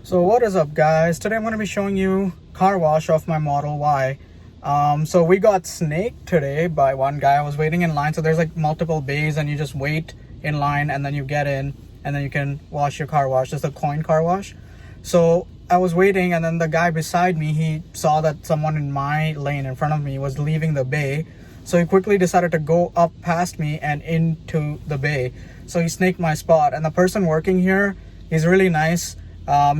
So what is up, guys? Today I'm going to be showing you car wash of my Model Y. So we got snaked today by one guy. I was waiting in line, so there's like multiple bays and you just wait in line and then you get in and then you can wash your car wash. Just a coin car wash. So I was waiting and then the guy beside me, he saw that someone in my lane in front of me was leaving the bay. So he quickly decided to go up past me and into the bay. So he snaked my spot, and the person working here, he's really nice.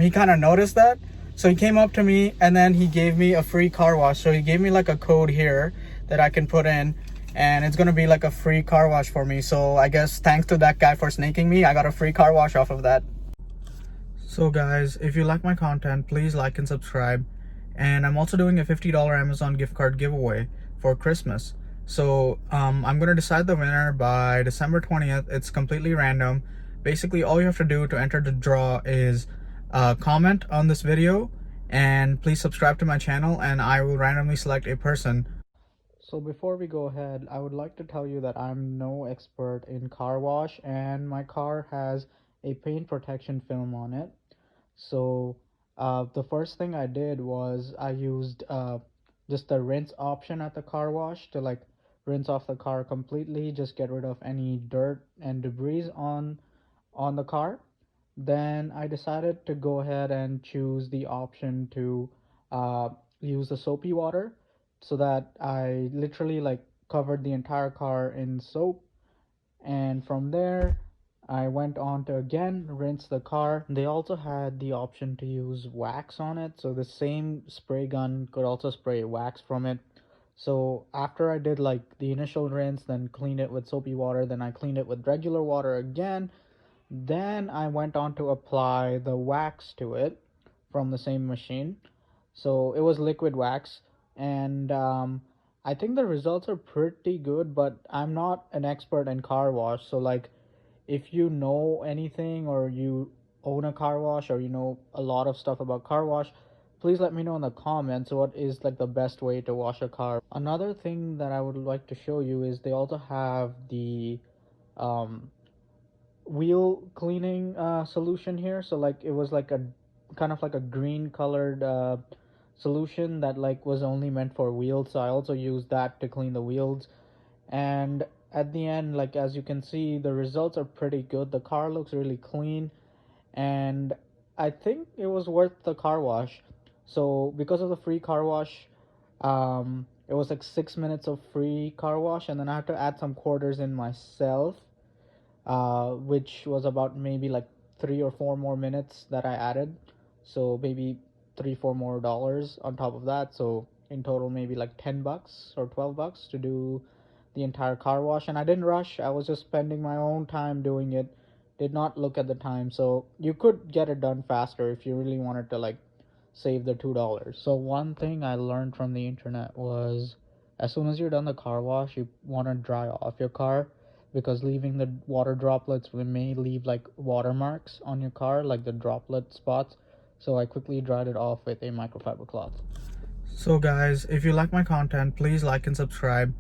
He kind of noticed that, so he came up to me and then he gave me a free car wash. So he gave me like a code here that I can put in, and it's gonna be like a free car wash for me. So I guess thanks to that guy for snaking me, I got a free car wash off of that. So guys, if you like my content, please like and subscribe. And I'm also doing a $50 Amazon gift card giveaway for Christmas. So I'm gonna decide the winner by December 20th. It's completely random. Basically, all you have to do to enter the draw is comment on this video and please subscribe to my channel, and I will randomly select a person. So before we go ahead, I would like to tell you that I'm no expert in car wash, and my car has a paint protection film on it. So the first thing I did was I used just the rinse option at the car wash to like rinse off the car completely, just get rid of any dirt and debris on the car. Then I decided to go ahead and choose the option to use the soapy water, so that I literally like covered the entire car in soap. And from there I went on to again rinse the car. They also had the option to use wax on it, so the same spray gun could also spray wax from it. So after I did like the initial rinse, then cleaned it with soapy water, then I cleaned it with regular water again, then I went on to apply the wax to it from the same machine. So it was liquid wax, and I think the results are pretty good, but I'm not an expert in car wash. So like, if you know anything, or you own a car wash, or you know a lot of stuff about car wash, please let me know in the comments what is like the best way to wash a car. Another thing that I would like to show you is they also have the um wheel cleaning solution here. So like, it was like a kind of like a green colored solution that like was only meant for wheels, so I also used that to clean the wheels. And at the end, like, as you can see, the results are pretty good. The car looks really clean, and I think it was worth the car wash. So because of the free car wash, it was like 6 minutes of free car wash, and then I had to add some quarters in myself, which was about maybe like 3 or 4 more minutes that I added. So maybe $3 or $4 more on top of that. So in total, maybe like $10 or $12 to do the entire car wash. And I didn't rush. I was just spending my own time doing it. Did not look at the time. So you could get it done faster if you really wanted to like save the $2. So one thing I learned from the internet was, as soon as you're done the car wash, you want to dry off your car, because leaving the water droplets may leave like watermarks on your car, like the droplet spots. So I quickly dried it off with a microfiber cloth. So guys, if you like my content, please like and subscribe.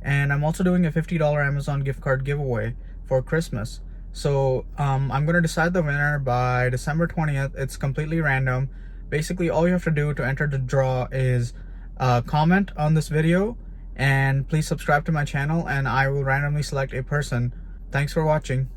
And I'm also doing a $50 Amazon gift card giveaway for Christmas. So I'm gonna decide the winner by December 20th. It's completely random. Basically, all you have to do to enter the draw is comment on this video and please subscribe to my channel, and I will randomly select a person. Thanks for watching.